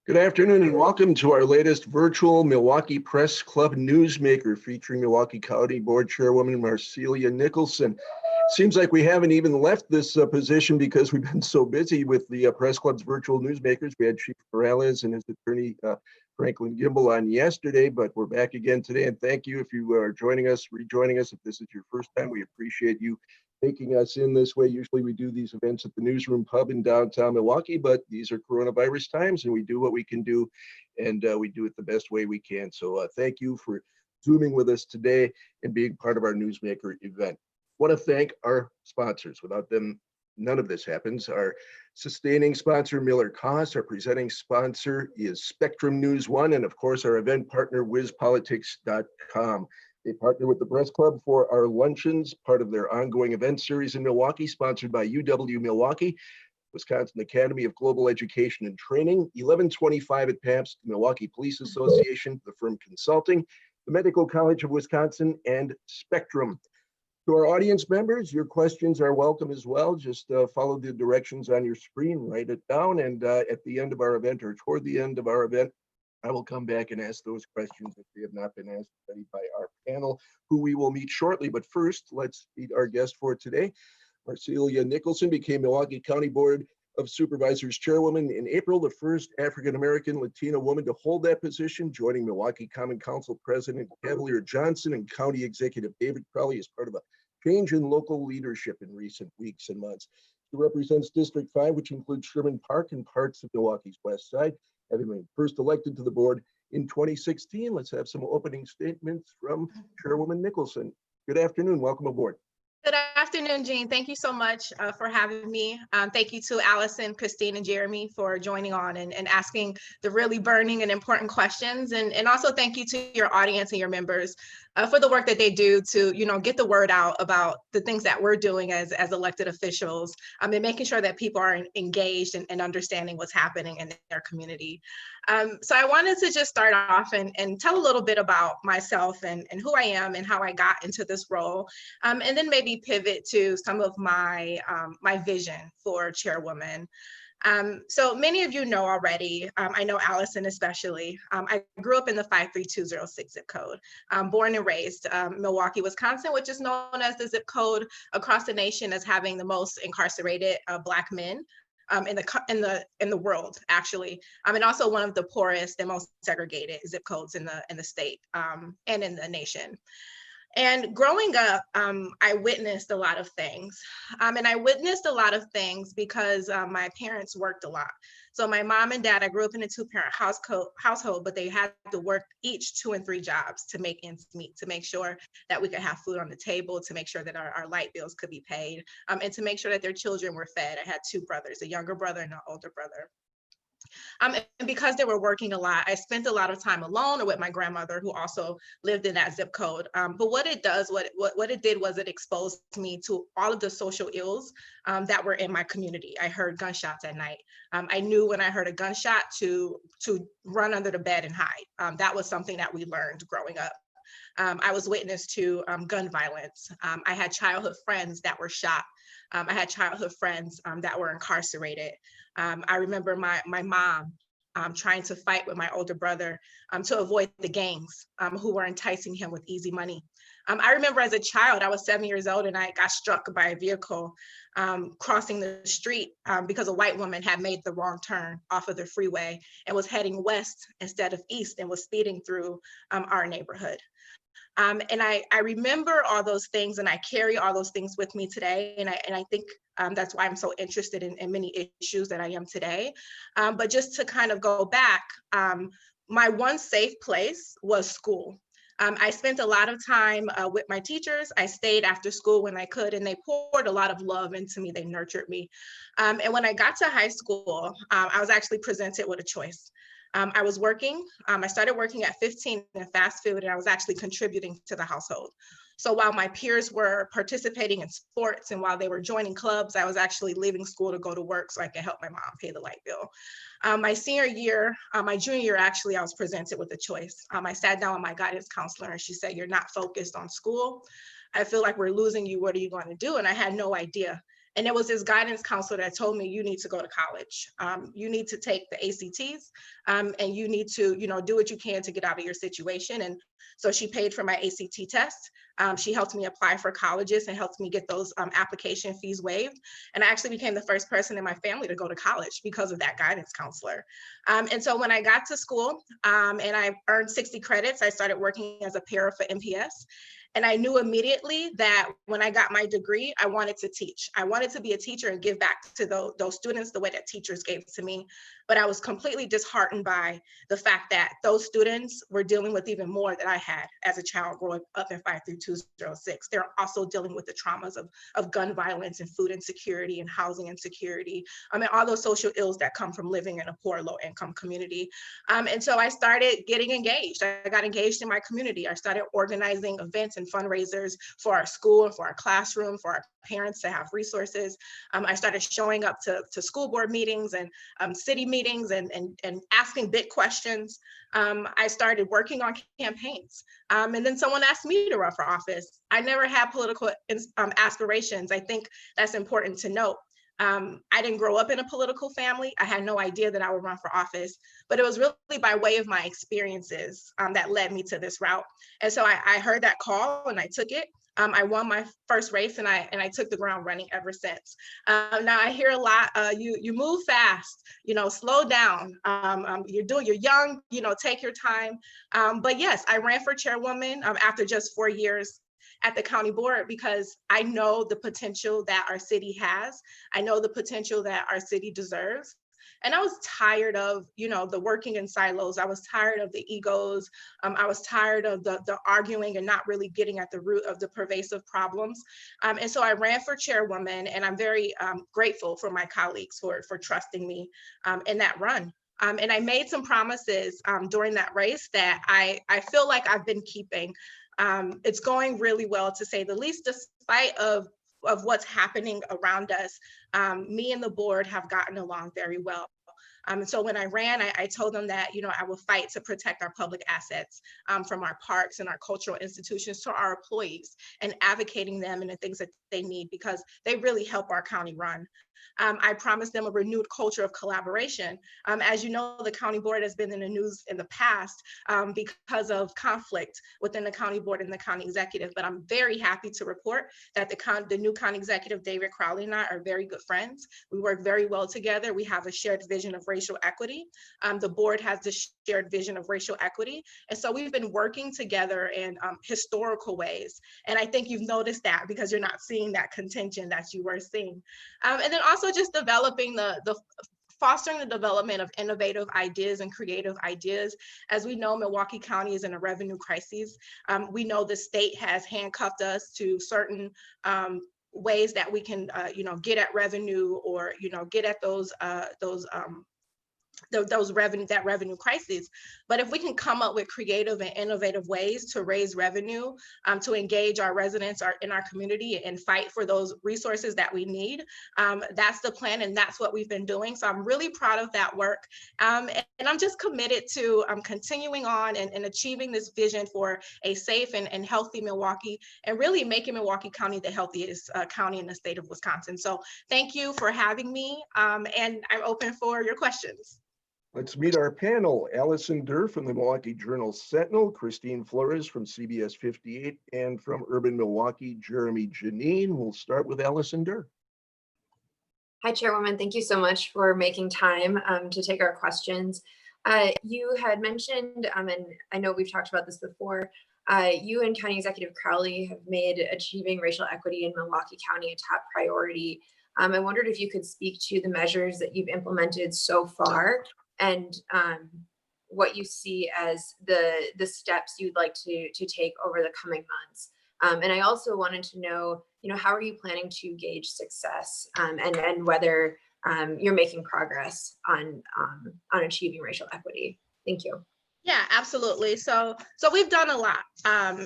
Good afternoon and welcome to our latest virtual Milwaukee Press Club Newsmaker featuring Milwaukee County Board Chairwoman Marcelia Nicholson. Seems like we haven't even left this position because we've been so busy with the Press Club's virtual newsmakers. We had Chief Morales and his attorney Franklin Gimbel on yesterday, but we're back again today. And thank you if you are rejoining us. If this is your first time, we appreciate you taking us in this way. Usually we do these events at the Newsroom Pub in downtown Milwaukee, but these are coronavirus times and we do what we can do, and we do it the best way we can. So thank you for Zooming with us today and being part of our Newsmaker event. I want to thank our sponsors. Without them, none of this happens. Our sustaining sponsor, Miller Koss. Our presenting sponsor is Spectrum News One, and of course, our event partner, WizPolitics.com. They partner with the Press Club for our luncheons, part of their ongoing event series in Milwaukee, sponsored by UW Milwaukee, Wisconsin Academy of Global Education and Training, 1125 at Pabst, the Milwaukee Police Association, the firm Consulting, the Medical College of Wisconsin, and Spectrum. To our audience members, your questions are welcome as well. Just follow the directions on your screen, write it down, and at the end of our event or toward the end of our event, I will come back and ask those questions if they have not been asked already by our panel, who we will meet shortly. But first, let's meet our guest for today. Marcelia Nicholson became Milwaukee County Board of Supervisors Chairwoman in April, the first African-American Latina woman to hold that position, joining Milwaukee Common Council President Cavalier Johnson and County Executive David Crowley as part of a change in local leadership in recent weeks and months. She represents District 5, which includes Sherman Park and parts of Milwaukee's west side. Having been first elected to the board in 2016, let's have some opening statements from Chairwoman Nicholson. Good afternoon. Welcome aboard. Good afternoon, Gene. Thank you so much for having me. Thank you to Allison, Christine, and Jeremy for joining on and asking the really burning and important questions. And also thank you to your audience and your members for the work that they do to, get the word out about the things that we're doing as elected officials, and making sure that people are engaged and understanding what's happening in their community. So I wanted to just start off and tell a little bit about myself and who I am and how I got into this role, and then maybe pivot to some of my my vision for Chairwoman. So many of you know already, I know Allison especially, I grew up in the 53206 zip code, born and raised Milwaukee, Wisconsin, which is known as the zip code across the nation as having the most incarcerated Black men in the world, actually, and also one of the poorest and most segregated zip codes in the state and in the nation. And growing up, I witnessed a lot of things. And I witnessed a lot of things because my parents worked a lot. So my mom and dad, I grew up in a two-parent household, but they had to work each 2 and 3 jobs to make ends meet, to make sure that we could have food on the table, to make sure that our light bills could be paid, and to make sure that their children were fed. I had 2 brothers, a younger brother and an older brother. And because they were working a lot, I spent a lot of time alone or with my grandmother, who also lived in that zip code. But what it did was it exposed me to all of the social ills that were in my community. I heard gunshots at night. I knew when I heard a gunshot to run under the bed and hide. That was something that we learned growing up. I was witness to gun violence. I had childhood friends that were shot. I had childhood friends that were incarcerated. I remember my mom trying to fight with my older brother to avoid the gangs who were enticing him with easy money. I remember as a child, I was 7 years old and I got struck by a vehicle crossing the street because a white woman had made the wrong turn off of the freeway and was heading west instead of east and was speeding through our neighborhood. And I remember all those things and I carry all those things with me today. And I think that's why I'm so interested in many issues that I am today. But just to kind of go back, my one safe place was school. I spent a lot of time with my teachers. I stayed after school when I could, and they poured a lot of love into me. They nurtured me. And when I got to high school, I was actually presented with a choice. I was working, I started working at 15 in fast food, and I was actually contributing to the household. So while my peers were participating in sports and while they were joining clubs, I was actually leaving school to go to work so I could help my mom pay the light bill. My junior year, actually, I was presented with a choice. I sat down with my guidance counselor and she said, "You're not focused on school. I feel like we're losing you. What are you going to do?" And I had no idea. And it was this guidance counselor that told me, you need to go to college. You need to take the ACTs, and you need to, do what you can to get out of your situation. And so she paid for my ACT test. She helped me apply for colleges and helped me get those application fees waived. And I actually became the first person in my family to go to college because of that guidance counselor. And so when I got to school and I earned 60 credits, I started working as a para for MPS. And I knew immediately that when I got my degree, I wanted to teach. I wanted to be a teacher and give back to those students the way that teachers gave to me. But I was completely disheartened by the fact that those students were dealing with even more than I had as a child growing up in 53206. They're also dealing with the traumas of gun violence and food insecurity and housing insecurity. And all those social ills that come from living in a poor, low income community. And so I started getting engaged. I got engaged in my community. I started organizing events and fundraisers for our school and for our classroom, for our parents to have resources. I started showing up to school board meetings and city meetings and asking big questions. I started working on campaigns. And then someone asked me to run for office. I never had political aspirations. I think that's important to note. I didn't grow up in a political family. I had no idea that I would run for office, but it was really by way of my experiences that led me to this route. And so I heard that call and I took it. I won my first race and I took the ground running ever since. Now I hear a lot, you move fast, slow down. You're young, take your time. But yes, I ran for chairwoman after just 4 years at the county board because I know the potential that our city has. I know the potential that our city deserves. And I was tired of, the working in silos. I was tired of the egos. I was tired of the arguing and not really getting at the root of the pervasive problems. And so I ran for chairwoman, and I'm very grateful for my colleagues for trusting me in that run. And I made some promises during that race that I feel like I've been keeping. It's going really well, to say the least, despite of what's happening around us. Me and the board have gotten along very well. So when I ran, I told them that, I will fight to protect our public assets from our parks and our cultural institutions to our employees, and advocating them and the things that they need, because they really help our county run. I promised them a renewed culture of collaboration. As you know, the county board has been in the news in the past because of conflict within the county board and the county executive, but I'm very happy to report that the new county executive, David Crowley, and I are very good friends. We work very well together. We have a shared vision of racial equity. The board has the shared vision of racial equity. And so we've been working together in historical ways. And I think you've noticed that because you're not seeing that contention that you were seeing. And then also just developing fostering the development of innovative ideas and creative ideas. As we know, Milwaukee County is in a revenue crisis. We know the state has handcuffed us to certain ways that we can, get at revenue, or, get at that revenue crisis. But if we can come up with creative and innovative ways to raise revenue, to engage our residents in our community and fight for those resources that we need, that's the plan, and that's what we've been doing. So I'm really proud of that work. And I'm just committed to continuing on and achieving this vision for a safe and healthy Milwaukee, and really making Milwaukee County the healthiest county in the state of Wisconsin. So thank you for having me, and I'm open for your questions. Let's meet our panel. Allison Durr from the Milwaukee Journal Sentinel, Christine Flores from CBS 58, and from Urban Milwaukee, Jeremy Janine. We'll start with Allison Durr. Hi, Chairwoman. Thank you so much for making time to take our questions. You had mentioned, and I know we've talked about this before, you and County Executive Crowley have made achieving racial equity in Milwaukee County a top priority. I wondered if you could speak to the measures that you've implemented so far, and what you see as the steps you'd like to take over the coming months. And I also wanted to know, how are you planning to gauge success, and whether you're making progress on achieving racial equity? Thank you. Yeah, absolutely. So we've done a lot, and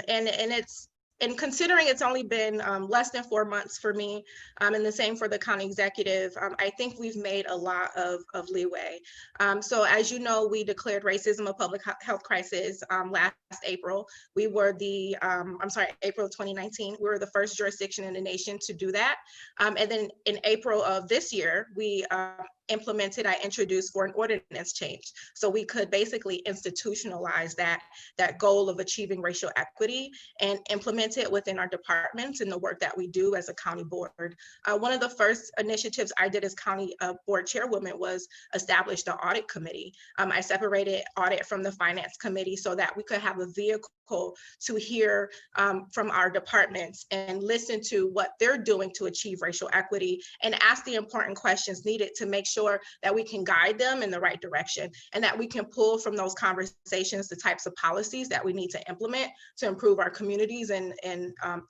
and considering it's only been less than 4 months for me, and the same for the county executive, I think we've made a lot of leeway. So as you know, we declared racism a public health crisis last April. We were the, April of 2019, we were the first jurisdiction in the nation to do that. And then in April of this year, we I introduced for an ordinance change. So we could basically institutionalize that goal of achieving racial equity and implement it within our departments and the work that we do as a county board. One of the first initiatives I did as county board chairwoman was establish the Audit Committee. I separated audit from the Finance Committee so that we could have a vehicle to hear from our departments and listen to what they're doing to achieve racial equity and ask the important questions needed to make sure that we can guide them in the right direction and that we can pull from those conversations the types of policies that we need to implement to improve our communities in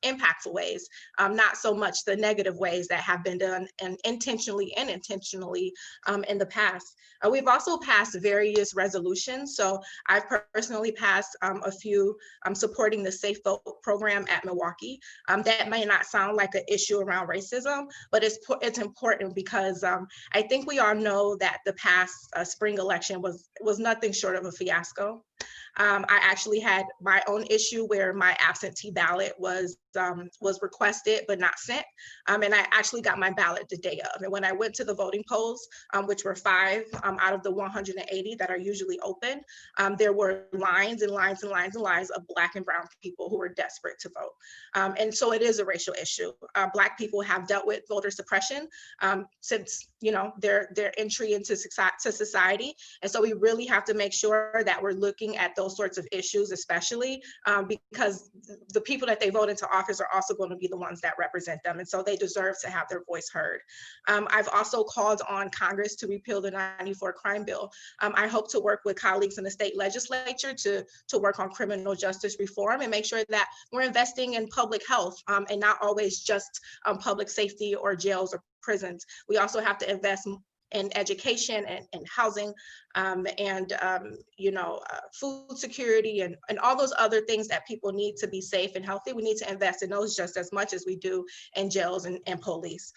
impactful ways, not so much the negative ways that have been done and intentionally in the past. We've also passed various resolutions. So I've personally passed a few supporting the Safe Vote program at Milwaukee. That may not sound like an issue around racism, but it's important because I think we all know that the past spring election was nothing short of a fiasco. I actually had my own issue where my absentee ballot was requested but not sent, and I actually got my ballot the day of. And when I went to the voting polls, which were 5 out of the 180 that are usually open, there were lines and lines and lines and lines of Black and brown people who were desperate to vote. And so it is a racial issue. Black people have dealt with voter suppression since their entry into society, and so we really have to make sure that we're looking at those sorts of issues, especially because the people that they vote into office are also going to be the ones that represent them, and so they deserve to have their voice heard. I've also called on Congress to repeal the '94 crime bill. I hope to work with colleagues in the state legislature to work on criminal justice reform and make sure that we're investing in public health and not always just public safety or jails or prisons. We also have to invest in education and housing and food security and all those other things that people need to be safe and healthy. We need to invest in those just as much as we do in jails and police.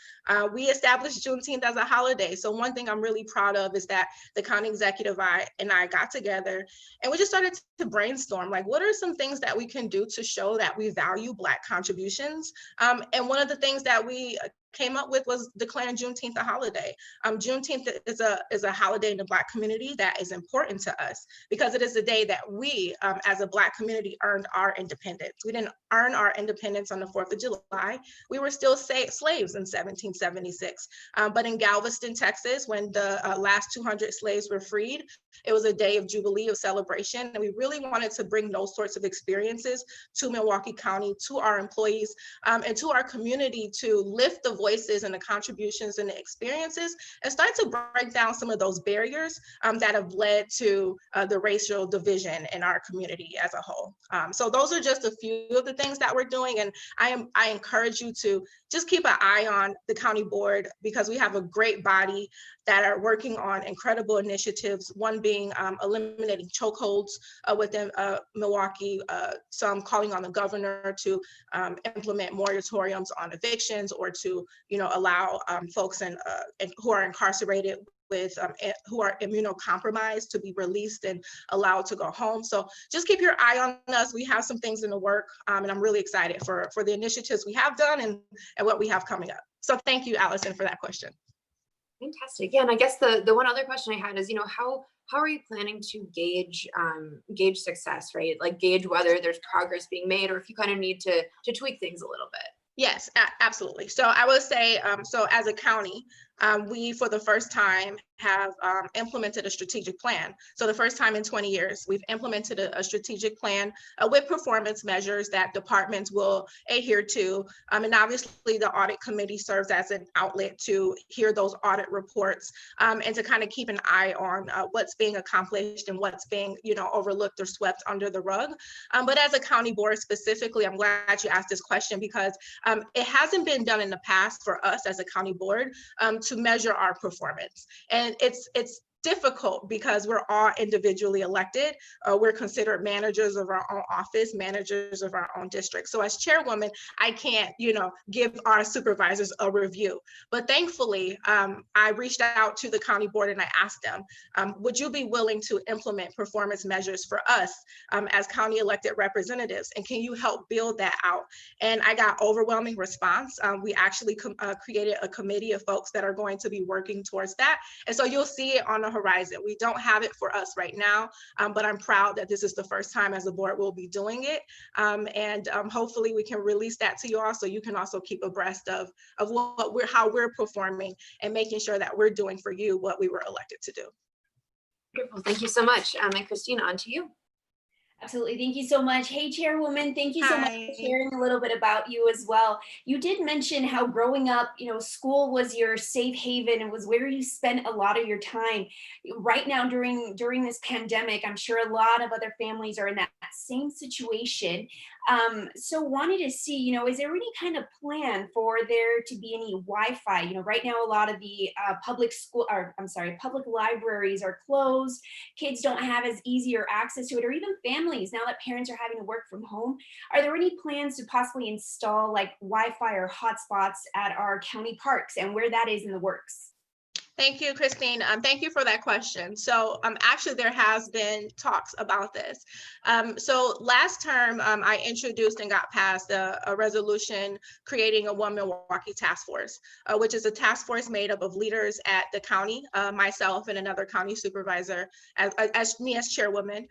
We established Juneteenth as a holiday. So one thing I'm really proud of is that the county executive and I got together and we just started to brainstorm, like, what are some things that we can do to show that we value Black contributions? And one of the things that we came up with was declaring Juneteenth a holiday. Juneteenth is a holiday in the Black community that is important to us because it is the day that we, as a Black community, earned our independence. We didn't earn our independence on the 4th of July. We were still slaves in 1776. But in Galveston, Texas, when the last 200 slaves were freed, it was a day of jubilee, of celebration. And we really wanted to bring those sorts of experiences to Milwaukee County, to our employees, and to our community to lift the voices and the contributions and the experiences and start to break down some of those barriers that have led to the racial division in our community as a whole. So those are just a few of the things that we're doing. And I encourage you to just keep an eye on the county board because we have a great body that are working on incredible initiatives, one being eliminating chokeholds within Milwaukee, some calling on the governor to implement moratoriums on evictions or to allow folks who are incarcerated who are immunocompromised to be released and allowed to go home. So just keep your eye on us. We have some things in the work, and I'm really excited for the initiatives we have done and what we have coming up. So thank you, Allison, for that question. Fantastic. Yeah, and I guess the one other question I had is, how are you planning to gauge success, right? Like gauge whether there's progress being made or if you kind of need to tweak things a little bit. Yes, absolutely. So I would say, so as a county, we, for the first time, have implemented a strategic plan. So the first time in 20 years, we've implemented a strategic plan with performance measures that departments will adhere to. And obviously the audit committee serves as an outlet to hear those audit reports and to kind of keep an eye on what's being accomplished and what's being overlooked or swept under the rug. But as a county board specifically, I'm glad you asked this question because it hasn't been done in the past for us as a county board to measure our performance. And it's difficult because we're all individually elected. We're considered managers of our own office, managers of our own district. So as chairwoman, I can't, give our supervisors a review. But thankfully, I reached out to the county board and I asked them, would you be willing to implement performance measures for us as county elected representatives? And can you help build that out? And I got overwhelming response. We actually created a committee of folks that are going to be working towards that. And so you'll see it on the horizon. We don't have it for us right now, but I'm proud that this is the first time as a board we'll be doing it. And hopefully we can release that to you all so you can also keep abreast of how we're performing and making sure that we're doing for you what we were elected to do. Wonderful. Thank you so much. And Christina, on to you. Absolutely. Thank you so much. Hey, Chairwoman, thank you so much Hi. for sharing a little bit about you as well. You did mention how growing up, school was your safe haven and was where you spent a lot of your time. Right now, during this pandemic, I'm sure a lot of other families are in that same situation. So wanted to see, is there any kind of plan for there to be any Wi-Fi? Right now, a lot of the public libraries are closed. Kids don't have as easy or access to it, or even families, now that parents are having to work from home. Are there any plans to possibly install like Wi-Fi or hotspots at our county parks, and where that is in the works? Thank you, Christine. Thank you for that question. So actually there has been talks about this. So last term, I introduced and got passed a resolution creating a One Milwaukee task force, which is a task force made up of leaders at the county, myself and another county supervisor, as me as chairwoman,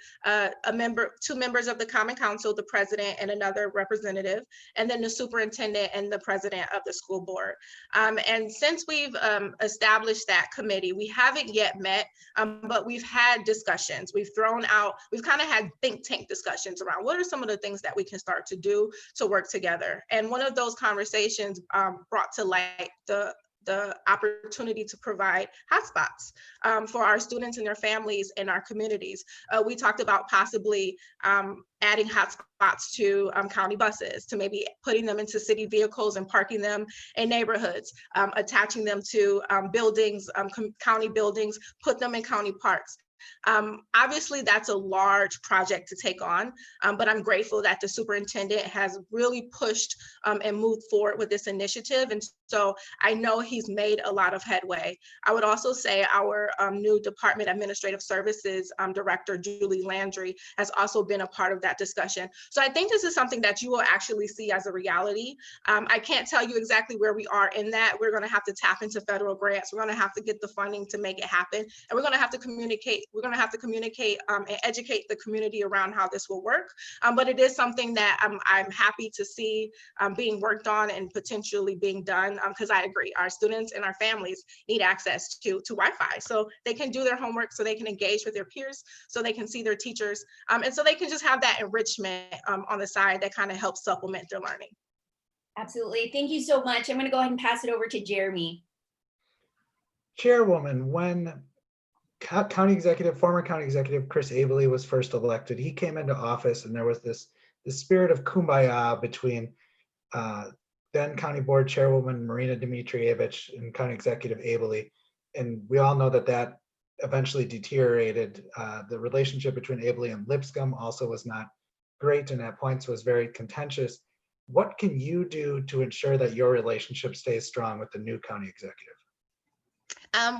two members of the Common Council, the president and another representative, and then the superintendent and the president of the school board. And since we've established that committee, we haven't yet met, but we've had discussions. We've kind of had think tank discussions around what are some of the things that we can start to do to work together. And one of those conversations brought to light the opportunity to provide hotspots for our students and their families in our communities. We talked about possibly adding hotspots to county buses, to maybe putting them into city vehicles and parking them in neighborhoods, attaching them to buildings, county buildings, put them in county parks. Obviously, that's a large project to take on, but I'm grateful that the superintendent has really pushed and moved forward with this initiative. And so I know he's made a lot of headway. I would also say our new Department of Administrative Services Director, Julie Landry, has also been a part of that discussion. So I think this is something that you will actually see as a reality. I can't tell you exactly where we are in that. We're going to have to tap into federal grants. We're going to have to get the funding to make it happen. And we're going to have to communicate. We're going to have to communicate and educate the community around how this will work. But it is something that I'm happy to see being worked on and potentially being done, because I agree, our students and our families need access to Wi-Fi so they can do their homework, so they can engage with their peers, so they can see their teachers, and so they can just have that enrichment on the side that kind of helps supplement their learning. Absolutely. Thank you so much. I'm going to go ahead and pass it over to Jeremy. Chairwoman, when former county executive Chris Abele was first elected, he came into office and there was this spirit of kumbaya between then county board chairwoman Marina Dimitrievich and county executive Abele. And we all know that eventually deteriorated. The relationship between Abele and Lipscomb also was not great and at points was very contentious. What can you do to ensure that your relationship stays strong with the new county executive?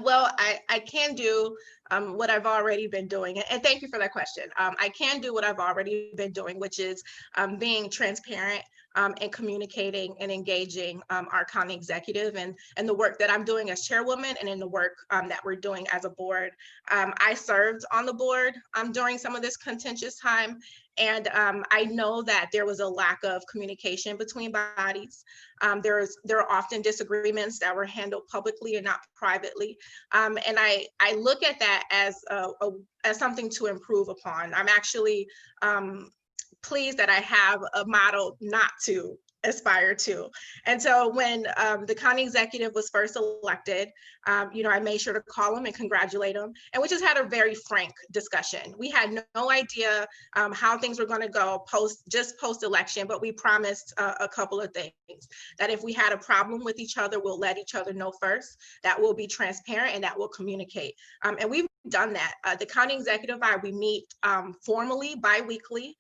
Well, I can do what I've already been doing, and thank you for that question. I can do what I've already been doing, which is being transparent and communicating and engaging our county executive and the work that I'm doing as chairwoman and in the work that we're doing as a board. I served on the board during some of this contentious time, and I know that there was a lack of communication between bodies. There are often disagreements that were handled publicly and not privately. And I look at that as something to improve upon. I'm actually pleased that I have a model not to aspire to. And so when the county executive was first elected, I made sure to call him and congratulate him. And we just had a very frank discussion. We had no idea how things were going to go post-election, but we promised a couple of things. That if we had a problem with each other, we'll let each other know first, that we'll be transparent and that we'll communicate. And we've done that. The county executive, we meet formally bi-weekly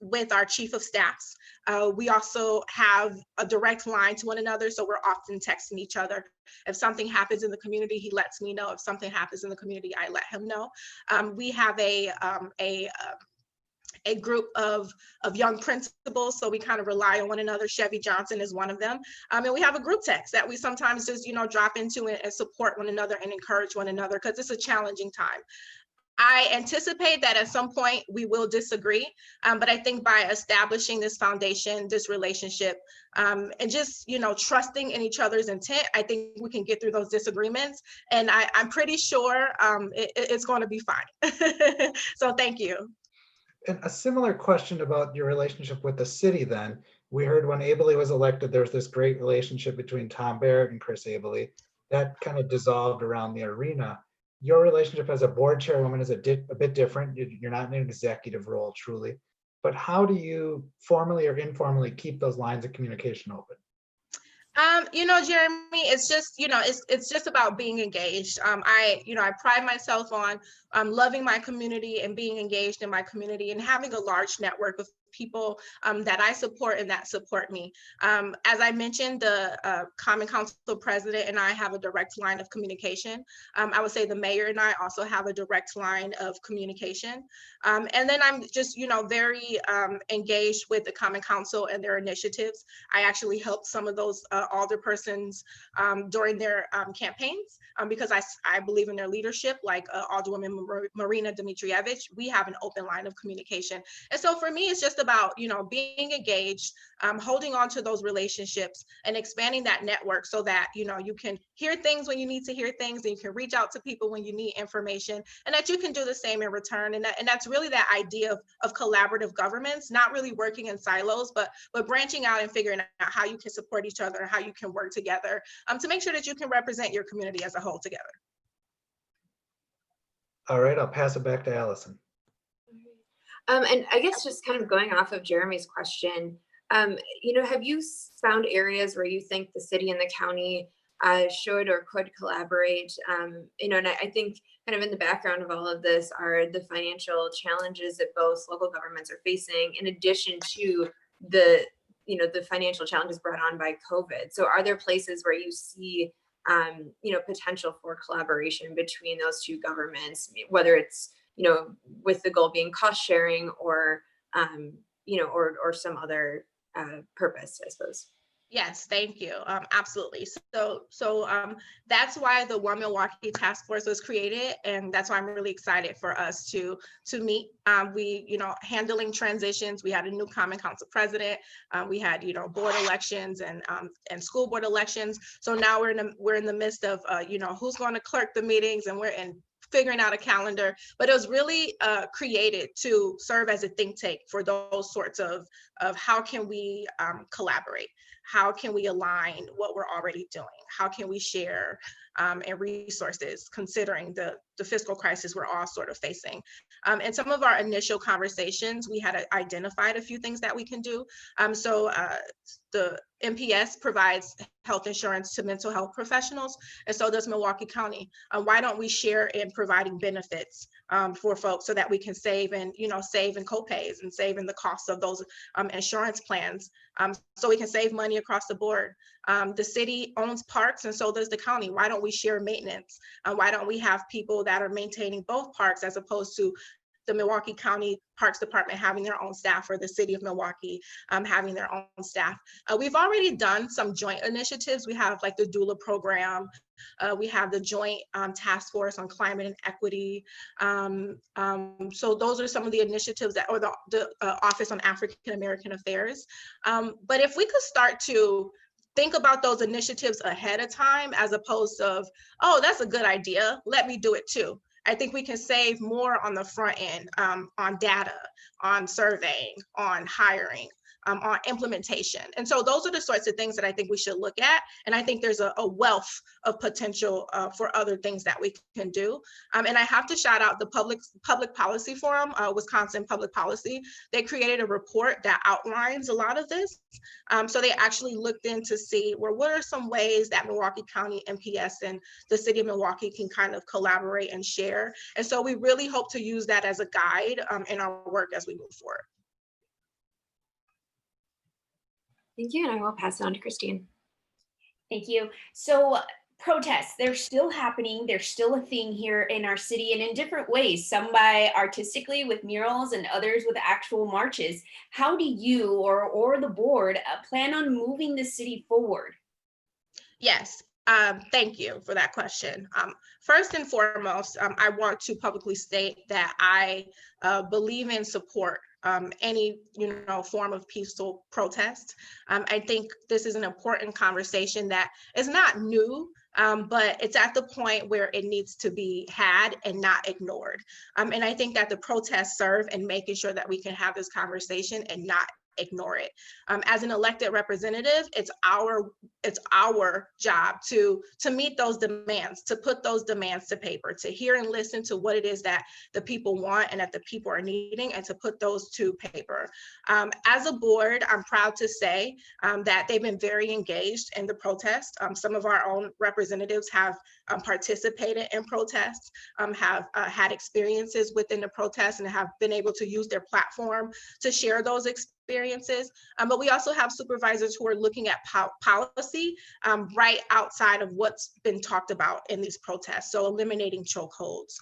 with our chief of staffs. We also have a direct line to one another, so we're often texting each other. If something happens in the community, he lets me know. If something happens in the community, I let him know. We have a group of young principals, so we kind of rely on one another. Chevy Johnson is one of them. And we have a group text that we sometimes just, drop into and support one another and encourage one another, because it's a challenging time. I anticipate that at some point we will disagree, but I think by establishing this foundation, this relationship, and just, trusting in each other's intent, I think we can get through those disagreements. And I'm pretty sure it's going to be fine. So thank you. And a similar question about your relationship with the city then. We heard when Abele was elected, there was this great relationship between Tom Barrett and Chris Abele. That kind of dissolved around the arena. Your relationship as a board chairwoman is a bit different. You're not in an executive role, truly. But how do you formally or informally keep those lines of communication open? Jeremy, it's just, it's just about being engaged. I pride myself on loving my community and being engaged in my community and having a large network of people that I support and that support me. As I mentioned, the Common Council president and I have a direct line of communication. I would say the mayor and I also have a direct line of communication. And then I'm just, very engaged with the Common Council and their initiatives. I actually helped some of those alderpersons during their campaigns because I believe in their leadership, like Alderwoman Marina Dmitrievich. We have an open line of communication. And so for me, it's just about, being engaged, holding on to those relationships and expanding that network so that, you can hear things when you need to hear things, and you can reach out to people when you need information, and that you can do the same in return. And that's really that idea of collaborative governments, not really working in silos, but branching out and figuring out how you can support each other and how you can work together to make sure that you can represent your community as a whole together. All right, I'll pass it back to Allison. And I guess just kind of going off of Jeremy's question, have you found areas where you think the city and the county should or could collaborate? And I think kind of in the background of all of this are the financial challenges that both local governments are facing, in addition to the financial challenges brought on by COVID. So are there places where you see, potential for collaboration between those two governments, whether it's, with the goal being cost sharing or, or some other purpose, I suppose? Yes, thank you. Absolutely. So that's why the One Milwaukee Task Force was created, and that's why I'm really excited for us to meet. We, handling transitions. We had a new Common Council president. We had, board elections and school board elections. So now we're in the midst of, who's going to clerk the meetings, and we're in figuring out a calendar. But it was really created to serve as a think tank for those sorts of how can we collaborate? How can we align what we're already doing? How can we share and resources, considering the fiscal crisis we're all sort of facing? In some of our initial conversations, we had identified a few things that we can do. So the MPS provides health insurance to mental health professionals, and so does Milwaukee County. Why don't we share in providing benefits for folks so that we can save in copays and save in the costs of those insurance plans, so we can save money across the board. The city owns parks, and so does the county. Why don't we share maintenance? Why don't we have people that are maintaining both parks, as opposed to the Milwaukee County Parks Department having their own staff, or the city of Milwaukee having their own staff? We've already done some joint initiatives. We have like the doula program. We have the joint task force on climate and equity. So those are some of the initiatives or the Office on African American Affairs. But if we could start to think about those initiatives ahead of time, as opposed to, oh, that's a good idea, let me do it too. I think we can save more on the front end, on data, on surveying, on hiring. on implementation. And so those are the sorts of things that I think we should look at. And I think there's a wealth of potential for other things that we can do. And I have to shout out the Public Policy Forum, Wisconsin Public Policy. They created a report that outlines a lot of this. So they actually looked in to see, well, what are some ways that Milwaukee County MPS and the city of Milwaukee can kind of collaborate and share. And so we really hope to use that as a guide in our work as we move forward. Thank you, and I will pass it on to Christine. Thank you. So protests, they're still happening. They're still a thing here in our city and in different ways, some by artistically with murals and others with actual marches. How do you or the board plan on moving the city forward? Yes. Thank you for that question. First and foremost, I want to publicly state that I believe in support any form of peaceful protest. I think this is an important conversation that is not new, but it's at the point where it needs to be had and not ignored. And I think that the protests serve in making sure that we can have this conversation and not ignore it. As an elected representative, it's our job to meet those demands, to put those demands to paper, to hear and listen to what it is that the people want and that the people are needing, and to put those to paper. As a board, I'm proud to say that they've been very engaged in the protest. Some of our own representatives have participated in protests, have had experiences within the protests, and have been able to use their platform to share those experiences. But we also have supervisors who are looking at policy right outside of what's been talked about in these protests. So eliminating chokeholds,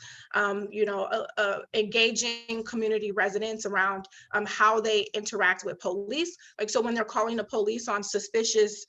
engaging community residents around how they interact with police. Like, so when they're calling the police on suspicious,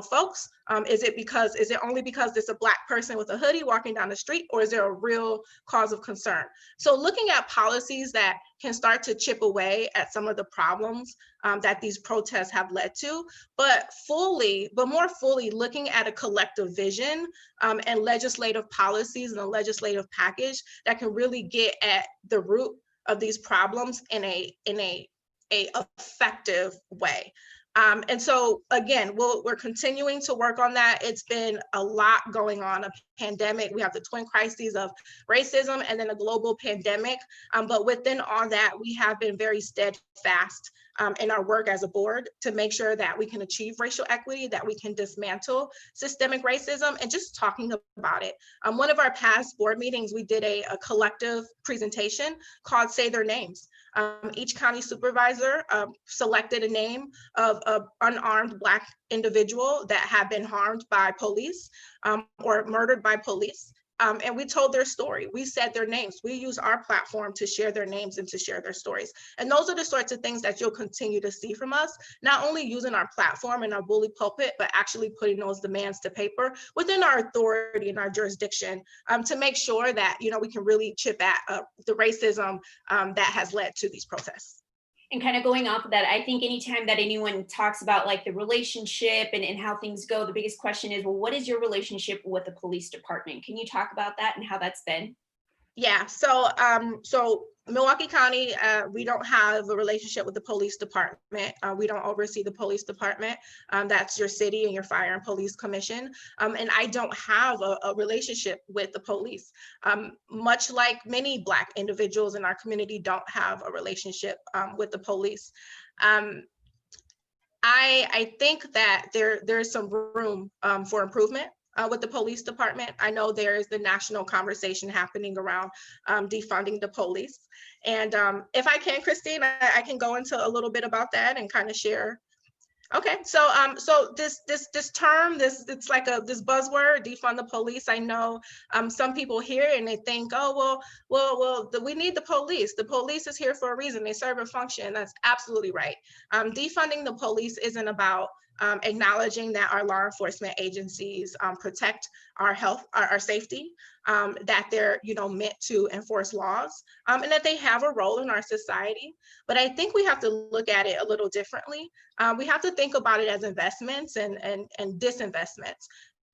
folks, is it only because there's a Black person with a hoodie walking down the street, or is there a real cause of concern? So looking at policies that can start to chip away at some of the problems that these protests have led to, but more fully looking at a collective vision and legislative policies and a legislative package that can really get at the root of these problems in a effective way. And so again, we're continuing to work on that. It's been a lot going on, a pandemic. We have the twin crises of racism and then a global pandemic. But within all that, we have been very steadfast in our work as a board to make sure that we can achieve racial equity, that we can dismantle systemic racism, and just talking about it. One of our past board meetings, we did a collective presentation called Say Their Names. Each county supervisor selected a name of an unarmed Black individual that had been harmed by police or murdered by police. And we told their story. We said their names. We use our platform to share their names and to share their stories. And those are the sorts of things that you'll continue to see from us, not only using our platform and our bully pulpit, but actually putting those demands to paper within our authority and our jurisdiction to make sure that, we can really chip at the racism that has led to these protests. And kind of going off of that, I think anytime that anyone talks about like the relationship and how things go, the biggest question is, well, what is your relationship with the police department? Can you talk about that and how that's been? Yeah, so Milwaukee County, we don't have a relationship with the police department. We don't oversee the police department. That's your city and your fire and police commission. And I don't have a relationship with the police. Much like many Black individuals in our community don't have a relationship with the police. I think that there's some room for improvement with the police department. I know there is the national conversation happening around defunding the police. And if I can, Christine, I can go into a little bit about that and kind of share. Okay, so this term, it's like this buzzword, defund the police. I know some people hear it and they think, oh, well, we need the police. The police is here for a reason. They serve a function. That's absolutely right. Defunding the police isn't about acknowledging that our law enforcement agencies protect our health, our safety, that they're meant to enforce laws, and that they have a role in our society. But I think we have to look at it a little differently. We have to think about it as investments and disinvestments.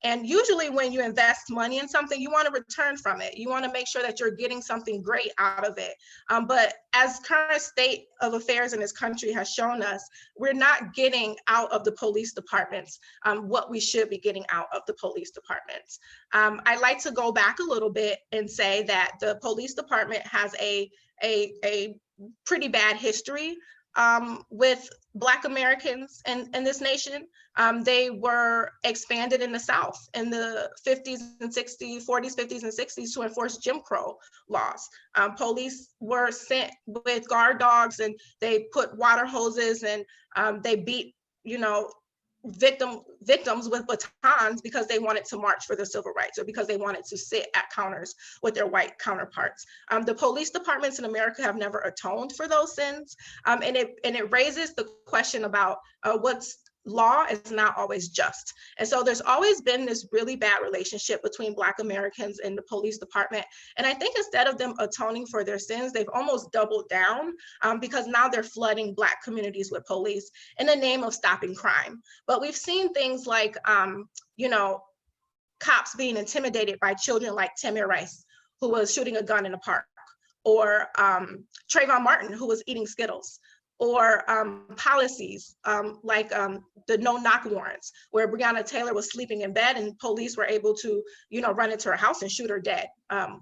And usually when you invest money in something, you want to return from it. You want to make sure that you're getting something great out of it. But as current state of affairs in this country has shown us, we're not getting out of the police departments what we should be getting out of the police departments. I'd like to go back a little bit and say that the police department has a pretty bad history with Black Americans in this nation. They were expanded in the South in the 50s and 60s, 40s, 50s, and 60s to enforce Jim Crow laws. Police were sent with guard dogs, and they put water hoses, and they beat, victims with batons because they wanted to march for their civil rights, or because they wanted to sit at counters with their white counterparts. The police departments in America have never atoned for those sins, and it raises the question about what's law is not always just. And so there's always been this really bad relationship between Black Americans and the police department. And I think instead of them atoning for their sins, they've almost doubled down because now they're flooding Black communities with police in the name of stopping crime. But we've seen things like, cops being intimidated by children like Tamir Rice, who was shooting a gun in a park, or Trayvon Martin, who was eating Skittles, or policies like the no-knock warrants, where Breonna Taylor was sleeping in bed and police were able to, run into her house and shoot her dead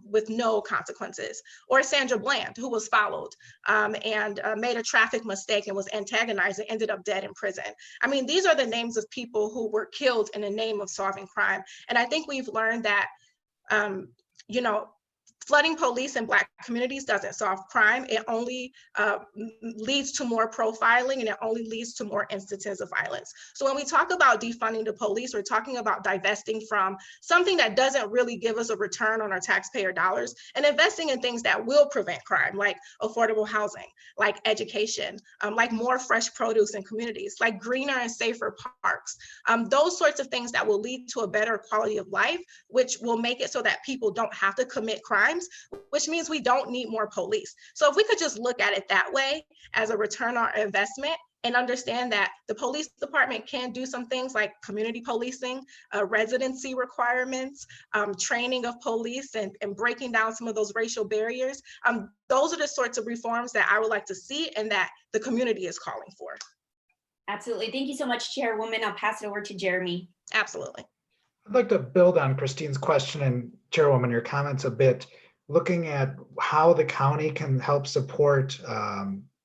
with no consequences. Or Sandra Bland, who was followed and made a traffic mistake and was antagonized and ended up dead in prison. I mean, these are the names of people who were killed in the name of solving crime. And I think we've learned that, flooding police in Black communities doesn't solve crime. It only leads to more profiling, and it only leads to more instances of violence. So when we talk about defunding the police, we're talking about divesting from something that doesn't really give us a return on our taxpayer dollars, and investing in things that will prevent crime, like affordable housing, like education, like more fresh produce in communities, like greener and safer parks. Those sorts of things that will lead to a better quality of life, which will make it so that people don't have to commit crimes, which means we don't need more police. So if we could just look at it that way as a return on investment, and understand that the police department can do some things like community policing, residency requirements, training of police, and breaking down some of those racial barriers. Those are the sorts of reforms that I would like to see and that the community is calling for. Absolutely. Thank you so much, Chairwoman. I'll pass it over to Jeremy. Absolutely. I'd like to build on Christine's question and Chairwoman, your comments a bit, looking at how the county can help support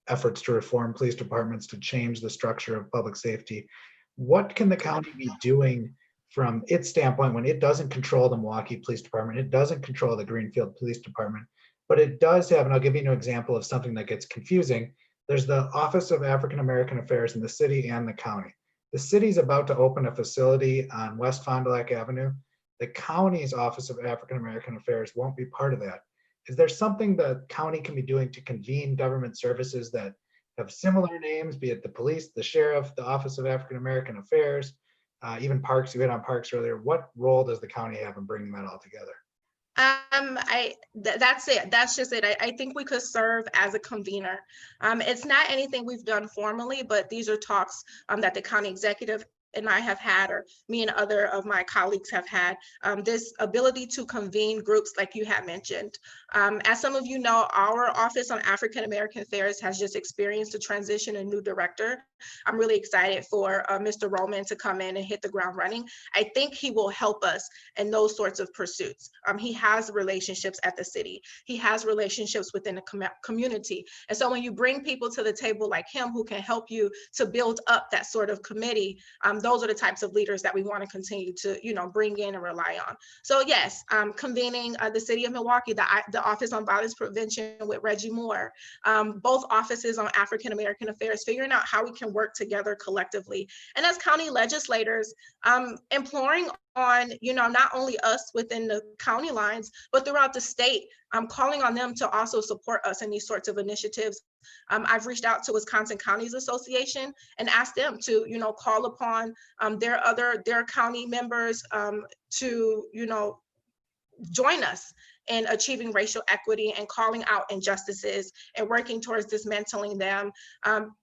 efforts to reform police departments to change the structure of public safety. What can the county be doing from its standpoint when it doesn't control the Milwaukee Police Department, it doesn't control the Greenfield Police Department, but it does have, and I'll give you an example of something that gets confusing. There's the Office of African American Affairs in the city and the county. The city's about to open a facility on West Fond du Lac Avenue. The county's Office of African American Affairs won't be part of that. Is there something the county can be doing to convene government services that have similar names, be it the police, the sheriff, the Office of African American Affairs, even parks? You hit on parks earlier. What role does the county have in bringing that all together? That's it. That's just it. I think we could serve as a convener. It's not anything we've done formally, but these are talks that the county executive and I have had, or me and other of my colleagues have had, this ability to convene groups like you had mentioned. As some of you know, our Office on African American Affairs has just experienced a transition, a new director. I'm really excited for Mr. Roman to come in and hit the ground running. I think he will help us in those sorts of pursuits. He has relationships at the city. He has relationships within the community. And so when you bring people to the table like him who can help you to build up that sort of committee, those are the types of leaders that we want to continue to, bring in and rely on. So yes, convening the city of Milwaukee, the Office on Violence Prevention with Reggie Moore, both offices on African American Affairs, figuring out how we can work together collectively. And as county legislators, imploring on, not only us within the county lines, but throughout the state, calling on them to also support us in these sorts of initiatives. I've reached out to Wisconsin Counties Association and asked them to, call upon their county members to, join us in achieving racial equity and calling out injustices and working towards dismantling them,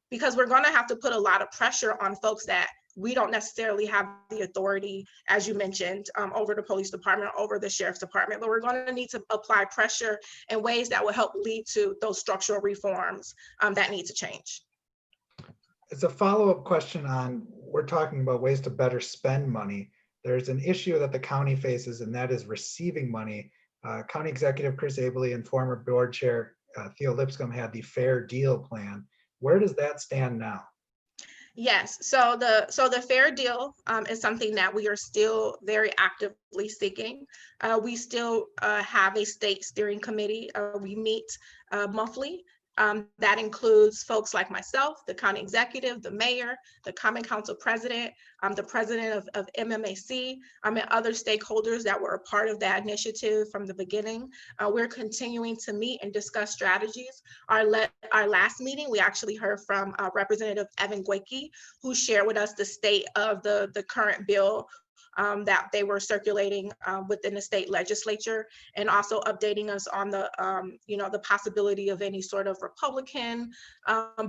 because we're going to have to put a lot of pressure on folks that we don't necessarily have the authority, as you mentioned, over the police department, over the sheriff's department, but we're going to need to apply pressure in ways that will help lead to those structural reforms that need to change. It's a follow-up question on, we're talking about ways to better spend money. There's an issue that the county faces, and that is receiving money. County Executive Chris Abele and former board chair Theo Lipscomb had the Fair Deal plan. Where does that stand now? Yes, so the fair deal is something that we are still very actively seeking. We still have a state steering committee. We meet monthly. That includes folks like myself, the county executive, the mayor, the common council president, the president of MMAC, and other stakeholders that were a part of that initiative from the beginning. We're continuing to meet and discuss strategies. Our last meeting, we actually heard from Representative Evan Gweke, who shared with us the state of the current bill that they were circulating within the state legislature, and also updating us on the the possibility of any sort of Republican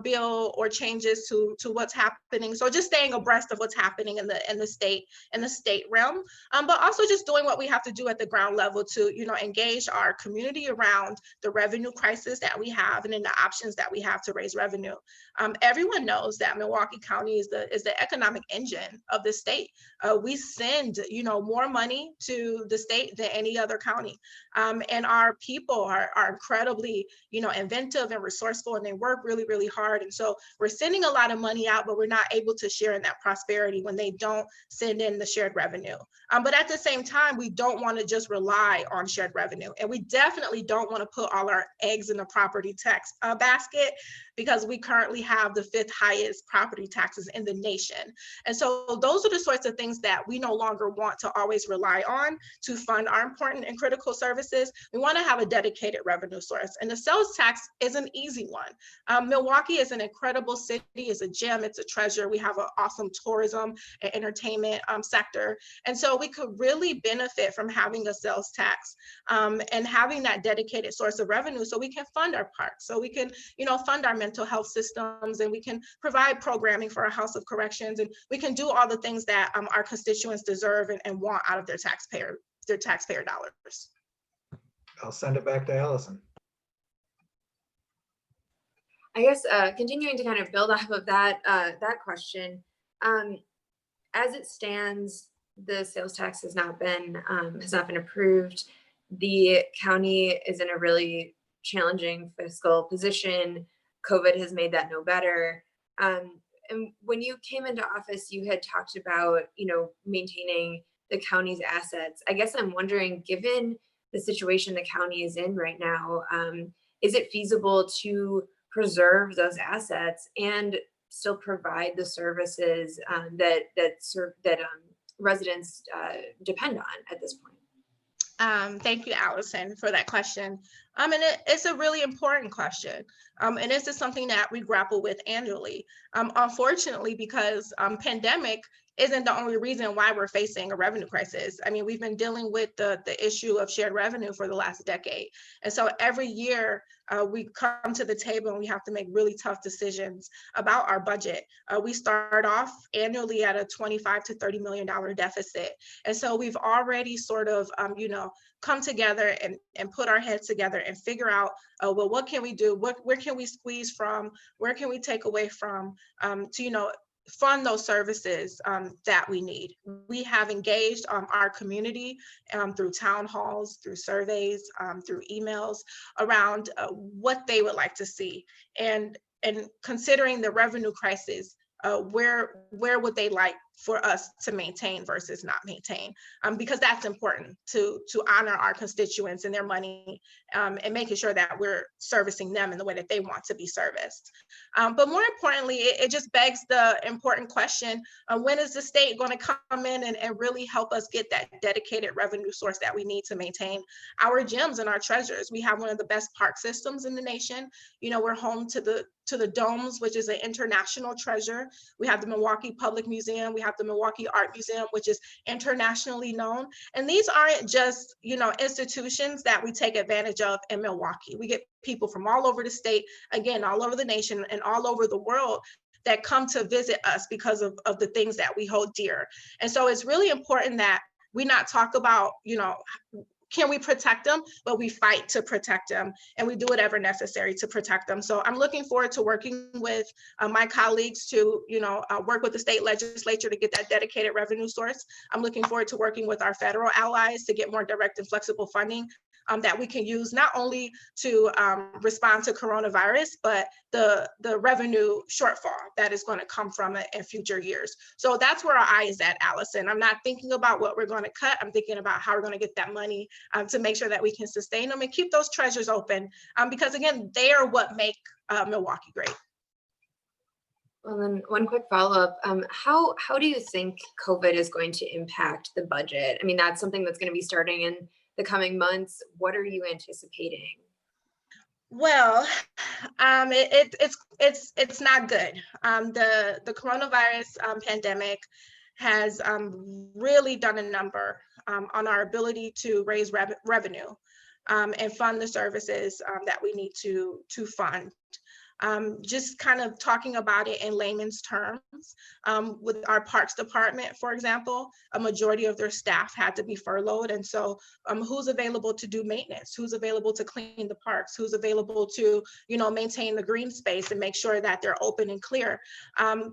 bill or changes to what's happening. So just staying abreast of what's happening in the state realm, but also just doing what we have to do at the ground level to engage our community around the revenue crisis that we have and in the options that we have to raise revenue. Everyone knows that Milwaukee County is the economic engine of the state. We send more money to the state than any other county, and our people are incredibly inventive and resourceful, and they work really, really hard. And so we're sending a lot of money out, but we're not able to share in that prosperity when they don't send in the shared revenue. But at the same time, we don't want to just rely on shared revenue, and we definitely don't want to put all our eggs in the property tax basket, because we currently have the 5th highest property taxes in the nation. And so those are the sorts of things that we no longer want to always rely on to fund our important and critical services. We want to have a dedicated revenue source, and the sales tax is an easy one. Milwaukee is an incredible city, it's a gem, it's a treasure. We have an awesome tourism and entertainment sector. And so we could really benefit from having a sales tax and having that dedicated source of revenue, so we can fund our parks, so we can fund our mental health systems, and we can provide programming for our House of Corrections, and we can do all the things that our constituents deserve and want out of their taxpayer dollars. I'll send it back to Allison. I guess continuing to kind of build off of that question, as it stands, the sales tax has not been approved. The county is in a really challenging fiscal position. COVID has made that no better. And when you came into office, you had talked about, maintaining the county's assets. I guess I'm wondering, given the situation the county is in right now, is it feasible to preserve those assets and still provide the services that residents depend on at this point? Thank you, Allison, for that question. And it's a really important question. And this is something that we grapple with annually. Unfortunately, because pandemic isn't the only reason why we're facing a revenue crisis. I mean, we've been dealing with the issue of shared revenue for the last decade. And so every year we come to the table and we have to make really tough decisions about our budget. We start off annually at a $25 to $30 million deficit. And so we've already sort of, come together and put our heads together and figure out, well, what can we do? Where can we squeeze from? Where can we take away from to, fund those services that we need? We have engaged our community through town halls, through surveys, through emails around what they would like to see. And considering the revenue crisis, where would they like for us to maintain versus not maintain, because that's important to honor our constituents and their money, and making sure that we're servicing them in the way that they want to be serviced. But more importantly, it just begs the important question, when is the state going to come in and really help us get that dedicated revenue source that we need to maintain our gems and our treasures? We have one of the best park systems in the nation. We're home to the Domes, which is an international treasure. We have the Milwaukee Public Museum. We have the Milwaukee Art Museum, which is internationally known. And these aren't just, institutions that we take advantage of in Milwaukee. We get people from all over the state, again, all over the nation and all over the world that come to visit us because of the things that we hold dear. And so it's really important that we not talk about, can we protect them, but we fight to protect them, and we do whatever necessary to protect them. So I'm looking forward to working with my colleagues to, work with the state legislature to get that dedicated revenue source. I'm looking forward to working with our federal allies to get more direct and flexible funding that we can use not only to respond to coronavirus, but the revenue shortfall that is going to come from it in future years. So that's where our eye is at, Allison. I'm not thinking about what we're going to cut. I'm thinking about how we're going to get that money to make sure that we can sustain them and keep those treasures open, because again, they are what make Milwaukee great. Well, then one quick follow-up. How do you think COVID is going to impact the budget? I mean, that's something that's going to be starting in the coming months. What are you anticipating? Well, it's not good. The coronavirus pandemic has really done a number on our ability to raise revenue and fund the services that we need to fund. Just kind of talking about it in layman's terms, with our parks department, for example, a majority of their staff had to be furloughed. And so who's available to do maintenance? Who's available to clean the parks? Who's available to, maintain the green space and make sure that they're open and clear? Our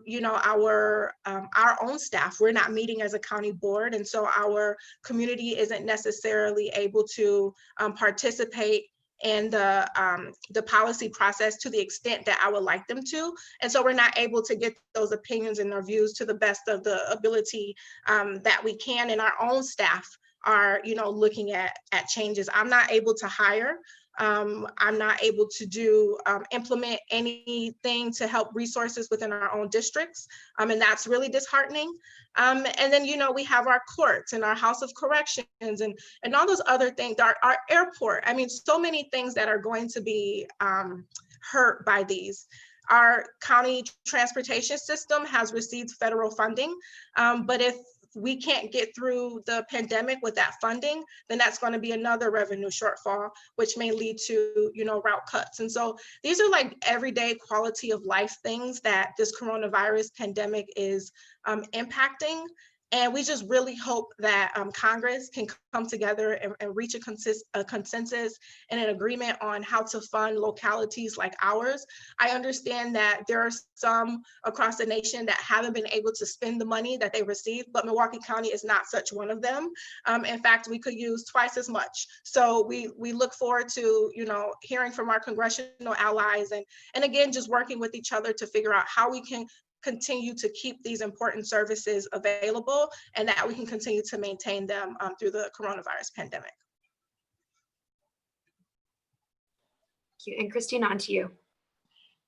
own staff, we're not meeting as a county board. And so our community isn't necessarily able to participate in the policy process to the extent that I would like them to. And so we're not able to get those opinions and their views to the best of the ability that we can. And our own staff are, looking at changes. I'm not able to hire. I'm not able to implement anything to help resources within our own districts. And that's really disheartening. And then, we have our courts and our House of Corrections and all those other things, our airport. I mean, so many things that are going to be hurt by these. Our county transportation system has received federal funding, but if we can't get through the pandemic with that funding, then that's going to be another revenue shortfall, which may lead to, route cuts. And so these are like everyday quality of life things that this coronavirus pandemic is impacting. And we just really hope that Congress can come together and reach a consensus and an agreement on how to fund localities like ours. I understand that there are some across the nation that haven't been able to spend the money that they received, but Milwaukee County is not such one of them. In fact, we could use twice as much. So we look forward to, hearing from our congressional allies and again, just working with each other to figure out how we can continue to keep these important services available and that we can continue to maintain them through the coronavirus pandemic. Thank you. And Christine, on to you.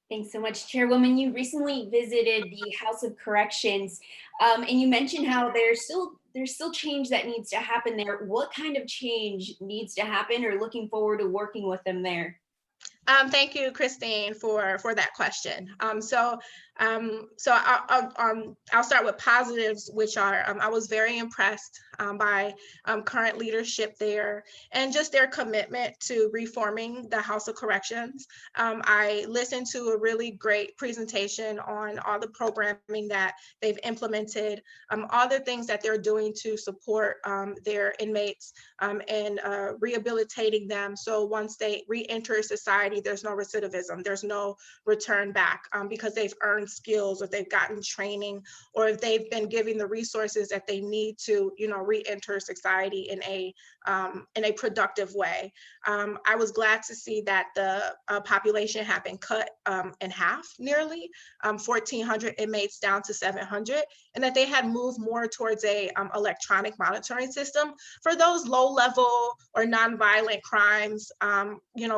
Thanks so much, Chairwoman. You recently visited the House of Corrections, and you mentioned how there's still change that needs to happen there. What kind of change needs to happen, or looking forward to working with them there? Thank you, Christine, for that question. So I'll start with positives, which are I was very impressed by current leadership there and just their commitment to reforming the House of Corrections. I listened to a really great presentation on all the programming that they've implemented, all the things that they're doing to support their inmates and rehabilitating them. So once they re-enter society, there's no recidivism, there's no return back because they've earned skills, or they've gotten training, or if they've been given the resources that they need to, re-enter society in a productive way. I was glad to see that the population had been cut in half, nearly 1,400 inmates down to 700, and that they had moved more towards a electronic monitoring system for those low-level or nonviolent crimes,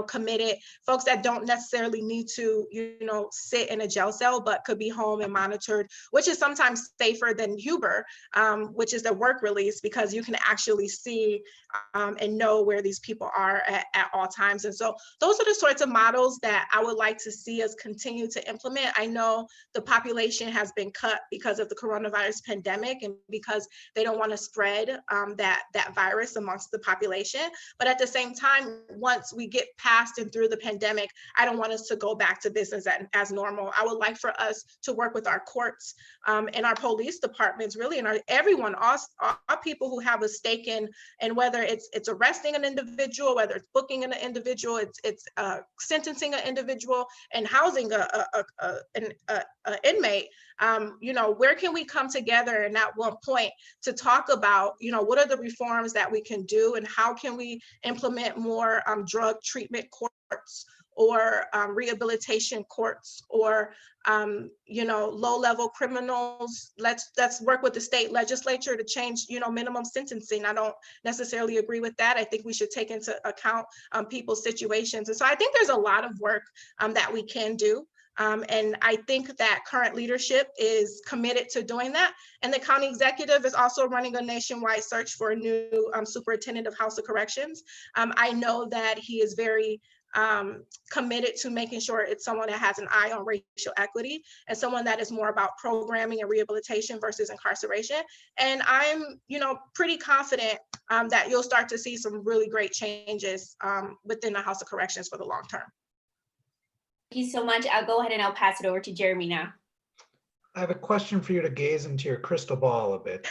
committed folks that don't necessarily need to, sit in a jail cell, but could be home and monitored, which is sometimes safer than Huber, which is the work release, because you can actually see and know where these people are at all times. And so those are the sorts of models that I would like to see us continue to implement. I know the population has been cut because of the coronavirus pandemic and because they don't want to spread that virus amongst the population. But at the same time, once we get past and through the pandemic, I don't want us to go back to business as normal. I would like for us to work with our courts and our police departments, really, and everyone, all people who have a stake in, and whether it's arresting an individual, whether it's booking an individual, it's sentencing an individual, and housing an inmate. You know, where can we come together and at one point to talk about, you know, what are the reforms that we can do, and how can we implement more drug treatment courts, or rehabilitation courts, or you know, low-level criminals. Let's work with the state legislature to change, you know, minimum sentencing. I don't necessarily agree with that. I think we should take into account people's situations. And so I think there's a lot of work that we can do. And I think that current leadership is committed to doing that. And the county executive is also running a nationwide search for a new superintendent of House of Corrections. I know that he is very committed to making sure it's someone that has an eye on racial equity, and someone that is more about programming and rehabilitation versus incarceration. And I'm, you know, pretty confident that you'll start to see some really great changes within the House of Corrections for the long term. Thank you so much. I'll go ahead and I'll pass it over to Jeremy now. I have a question for you to gaze into your crystal ball a bit.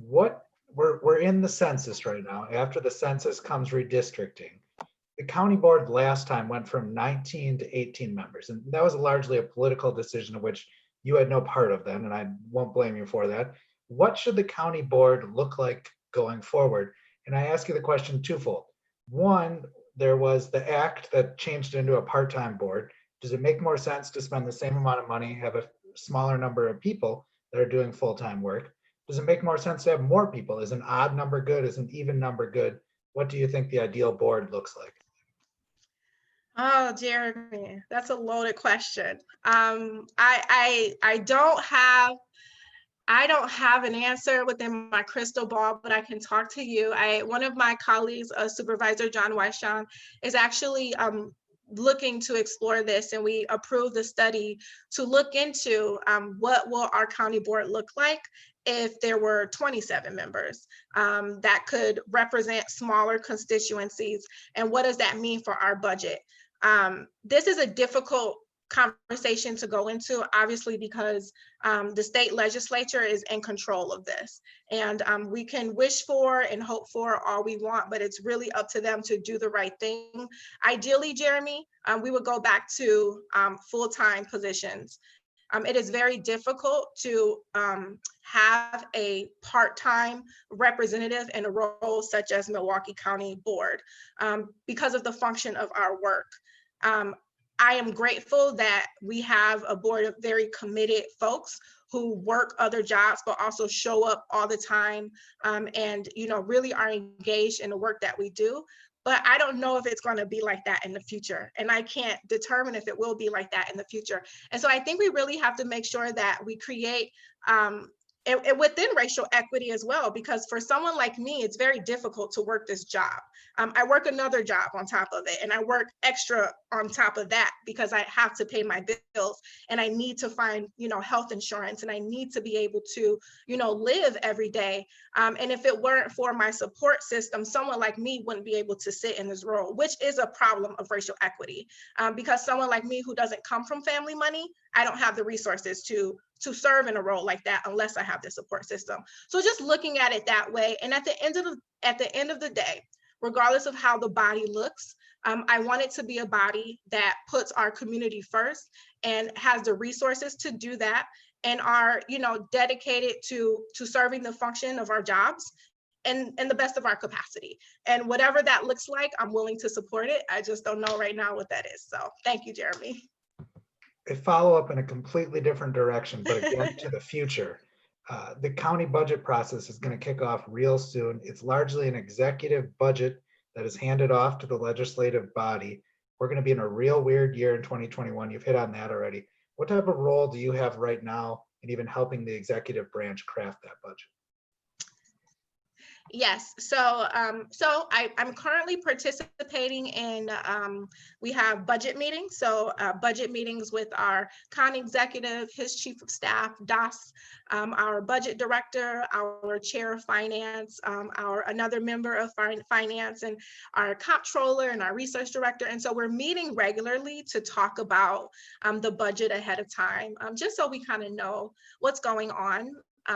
We're in the census right now. After the census comes redistricting. The county board last time went from 19 to 18 members, and that was largely a political decision of which you had no part of then, and I won't blame you for that. What should the county board look like going forward? And I ask you the question twofold. One, there was the act that changed into a part-time board. Does it make more sense to spend the same amount of money, have a smaller number of people that are doing full-time work? Does it make more sense to have more people? Is an odd number good? Is an even number good? What do you think the ideal board looks like? Oh, Jeremy, that's a loaded question. I don't have an answer within my crystal ball, but I can talk to you. One of my colleagues, Supervisor John Weishawn, is actually looking to explore this, and we approved the study to look into what will our county board look like if there were 27 members that could represent smaller constituencies, and what does that mean for our budget? This is a difficult conversation to go into, obviously, because the state legislature is in control of this. And we can wish for and hope for all we want, but it's really up to them to do the right thing. Ideally, Jeremy, we would go back to full-time positions. It is very difficult to have a part-time representative in a role such as Milwaukee County Board because of the function of our work. I am grateful that we have a board of very committed folks who work other jobs, but also show up all the time and, you know, really are engaged in the work that we do. But I don't know if it's going to be like that in the future. And I can't determine if it will be like that in the future. And so I think we really have to make sure that we create within racial equity as well, because for someone like me, it's very difficult to work this job. I work another job on top of it, and I work extra on top of that because I have to pay my bills, and I need to find, you know, health insurance, and I need to be able to, you know, live every day. And if it weren't for my support system, someone like me wouldn't be able to sit in this role, which is a problem of racial equity, because someone like me who doesn't come from family money, I don't have the resources to serve in a role like that unless I have the support system. So just looking at it that way, and at the end of the day, regardless of how the body looks, I want it to be a body that puts our community first and has the resources to do that, and are, you know, dedicated to serving the function of our jobs and the best of our capacity. And whatever that looks like, I'm willing to support it. I just don't know right now what that is. So thank you, Jeremy. A follow-up in a completely different direction, but again to the future. The county budget process is going to kick off real soon. It's largely an executive budget that is handed off to the legislative body. We're going to be in a real weird year in 2021. You've hit on that already. What type of role do you have right now in even helping the executive branch craft that budget? Yes, so I'm currently participating in, we have budget meetings. So budget meetings with our county executive, his chief of staff, DAS, our budget director, our chair of finance, our another member of finance, and our comptroller and our research director. And so we're meeting regularly to talk about the budget ahead of time, just so we kind of know what's going on.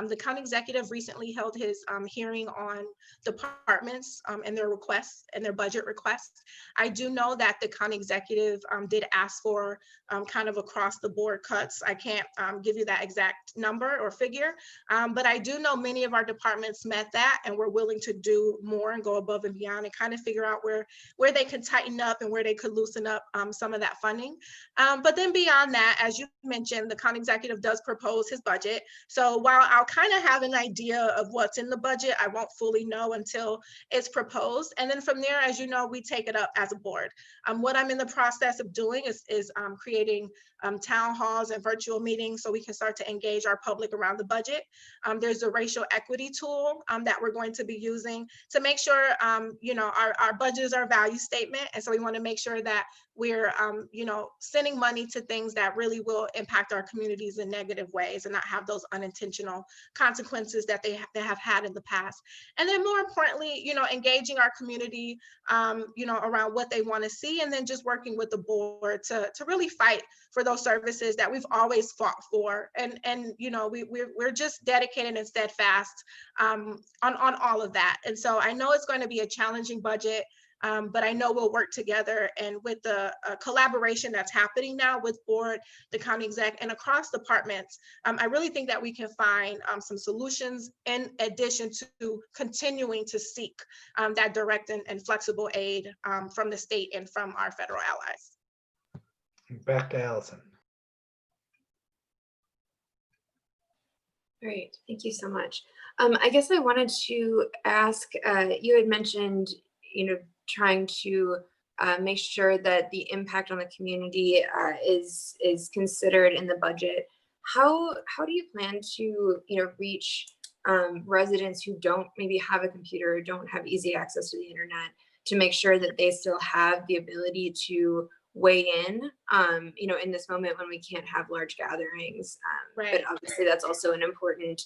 The county executive recently held his hearing on departments and their requests and their budget requests. I do know that the county executive did ask for kind of across the board cuts. I can't give you that exact number or figure, but I do know many of our departments met that and were willing to do more and go above and beyond and kind of figure out where they could tighten up and where they could loosen up some of that funding. But then beyond that, as you mentioned, the county executive does propose his budget. So while I'll kind of have an idea of what's in the budget, I won't fully know until it's proposed. And then from there, as you know, we take it up as a board. What I'm in the process of doing is creating town halls and virtual meetings so we can start to engage our public around the budget. There's a racial equity tool that we're going to be using to make sure, you know, our budget is our value statement. And so we want to make sure that we're, you know, sending money to things that really will impact our communities in negative ways and not have those unintentional consequences that they have had in the past. And then more importantly, you know, engaging our community, you know, around what they want to see, and then just working with the board to really fight for those services that we've always fought for. And you know, we're just dedicated and steadfast on all of that. And so I know it's going to be a challenging budget. But I know we'll work together, and with the collaboration that's happening now with board, the county exec, and across departments, I really think that we can find some solutions in addition to continuing to seek that direct and flexible aid from the state and from our federal allies. Back to Allison. Great, thank you so much. I guess I wanted to ask, you had mentioned, you know, trying to make sure that the impact on the community is considered in the budget. How do you plan to, you know, reach residents who don't maybe have a computer or don't have easy access to the internet, to make sure that they still have the ability to weigh in, you know, in this moment when we can't have large gatherings. Right. But obviously that's also an important,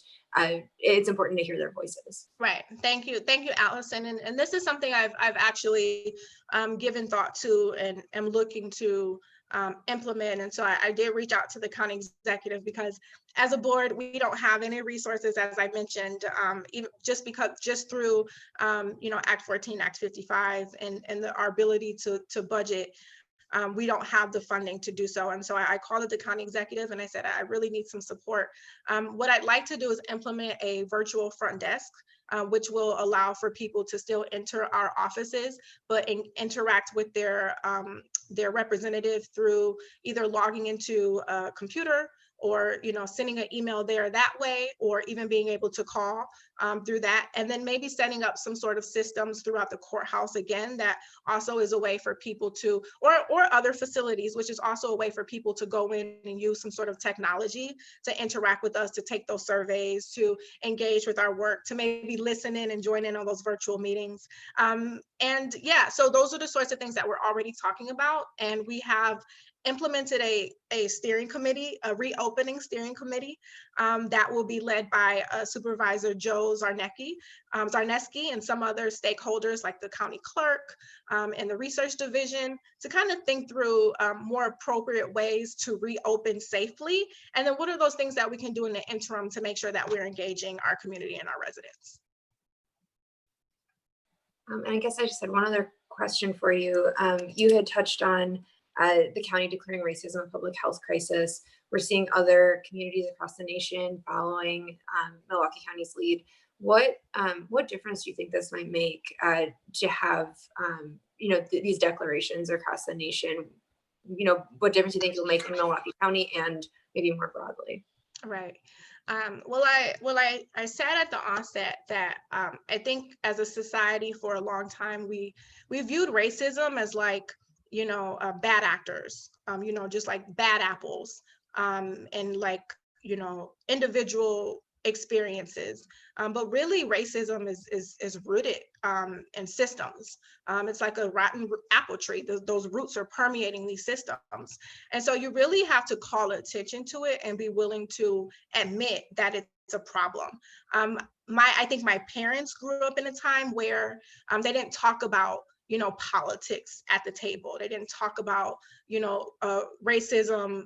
it's important to hear their voices. Right. Thank you, Allison. And this is something I've actually given thought to and am looking to implement. And so I did reach out to the county executive, because as a board, we don't have any resources, as I mentioned, even just through, you know, Act 14, Act 55, and our ability to budget. We don't have the funding to do so. And so I called the county executive and I said, I really need some support. What I'd like to do is implement a virtual front desk, which will allow for people to still enter our offices, but interact with their representative through either logging into a computer, or, you know, sending an email there that way, or even being able to call through that. And then maybe setting up some sort of systems throughout the courthouse again, that also is a way for people to, or other facilities, which is also a way for people to go in and use some sort of technology to interact with us, to take those surveys, to engage with our work, to maybe listen in and join in on those virtual meetings. And yeah, so those are the sorts of things that we're already talking about. And we have implemented a steering committee, a reopening steering committee that will be led by Supervisor Joe Zarneski and some other stakeholders like the county clerk and the research division, to kind of think through more appropriate ways to reopen safely. And then what are those things that we can do in the interim to make sure that we're engaging our community and our residents? And I guess I just had one other question for you. You had touched on the county declaring racism a public health crisis. We're seeing other communities across the nation following Milwaukee County's lead. What difference do you think this might make to have you know, these declarations across the nation? You know, what difference do you think it'll make in Milwaukee County and maybe more broadly? Right. Well, I said at the onset that I think as a society for a long time, we viewed racism as like, you know, bad actors, you know, just like bad apples, and like, you know, individual experiences. But really racism is rooted in systems. It's like a rotten apple tree. Those roots are permeating these systems. And so you really have to call attention to it and be willing to admit that it's a problem. I think my parents grew up in a time where they didn't talk about politics at the table. They didn't talk about, racism,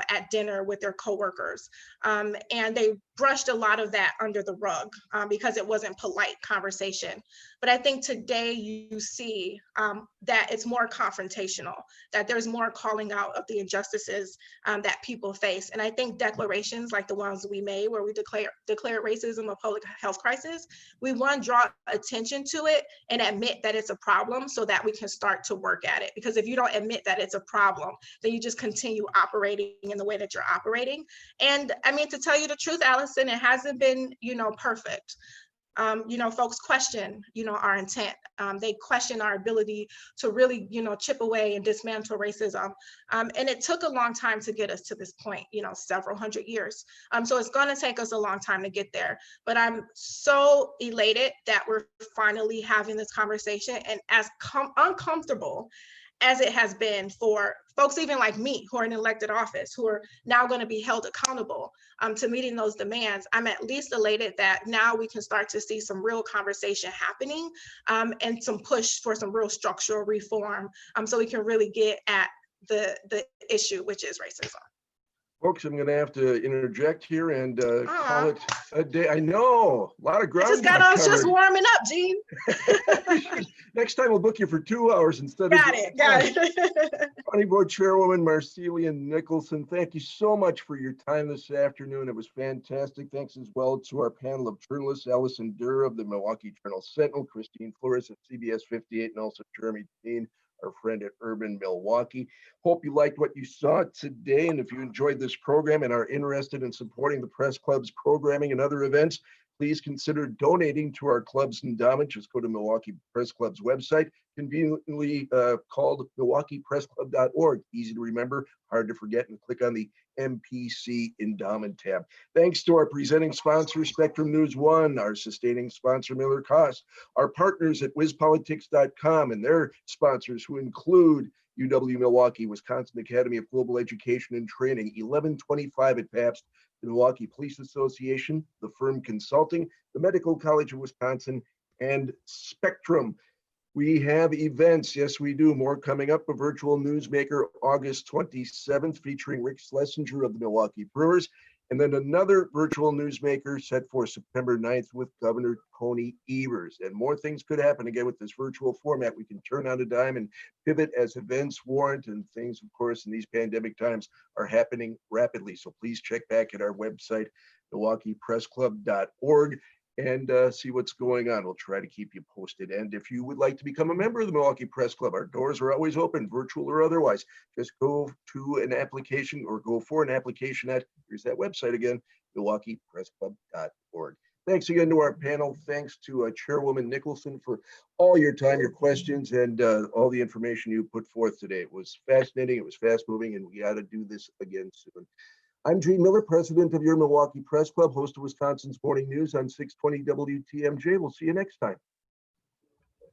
at dinner with their coworkers. And they brushed a lot of that under the rug because it wasn't polite conversation. But I think today you see that it's more confrontational, that there's more calling out of the injustices that people face. And I think declarations like the ones we made where we declare racism a public health crisis, we want to draw attention to it and admit that it's a problem so that we can start to work at it. Because if you don't admit that it's a problem, then you just continue operating in the way that you're operating. And I mean, to tell you the truth, Allison, it hasn't been, perfect. Folks question, our intent. They question our ability to really, chip away and dismantle racism. And it took a long time to get us to this point, several hundred years. So it's going to take us a long time to get there. But I'm so elated that we're finally having this conversation, and as uncomfortable as it has been for folks even like me who are in elected office, who are now going to be held accountable to meeting those demands, I'm at least elated that now we can start to see some real conversation happening and some push for some real structural reform so we can really get at the issue, which is racism. Folks, I'm going to have to interject here and call it a day. I know, a lot of ground. I was just warming up, Gene. Next time we'll book you for 2 hours instead of. Got it. County Board Chairwoman Marcelia Nicholson, thank you so much for your time this afternoon. It was fantastic. Thanks as well to our panel of journalists, Allison Durr of the Milwaukee Journal Sentinel, Christine Flores of CBS 58, and also Jeremy Dean, our friend at Urban Milwaukee. Hope you liked what you saw today. And if you enjoyed this program and are interested in supporting the Press Club's programming and other events, please consider donating to our club's endowment. Just go to Milwaukee Press Club's website, conveniently called MilwaukeePressClub.org. Easy to remember, hard to forget, and click on the MPC Endowment tab. Thanks to our presenting sponsor, Spectrum News One, our sustaining sponsor, Miller Koss, our partners at WizPolitics.com, and their sponsors who include UW Milwaukee, Wisconsin Academy of Global Education and Training, 1125 at Pabst, the Milwaukee Police Association, the Firm Consulting, the Medical College of Wisconsin, and Spectrum. We have events, yes we do, more coming up. A virtual newsmaker August 27th featuring Rick Schlesinger of the Milwaukee Brewers, and then another virtual newsmaker set for September 9th with Governor Tony Evers. And more things could happen again with this virtual format. We can turn on a dime and pivot as events warrant, and things, of course, in these pandemic times are happening rapidly. So please check back at our website, MilwaukeePressClub.org, and see what's going on. We'll try to keep you posted. And if you would like to become a member of the Milwaukee Press Club, our doors are always open, virtual or otherwise. Just go to an application or go for an application at, here's that website again, MilwaukeePressClub.org. Thanks again to our panel. Thanks to Chairwoman Nicholson for all your time, your questions, and all the information you put forth today. It was fascinating, it was fast moving, and we got to do this again soon. I'm Gene Miller, president of your Milwaukee Press Club, host of Wisconsin's Morning News on 620 WTMJ. We'll see you next time.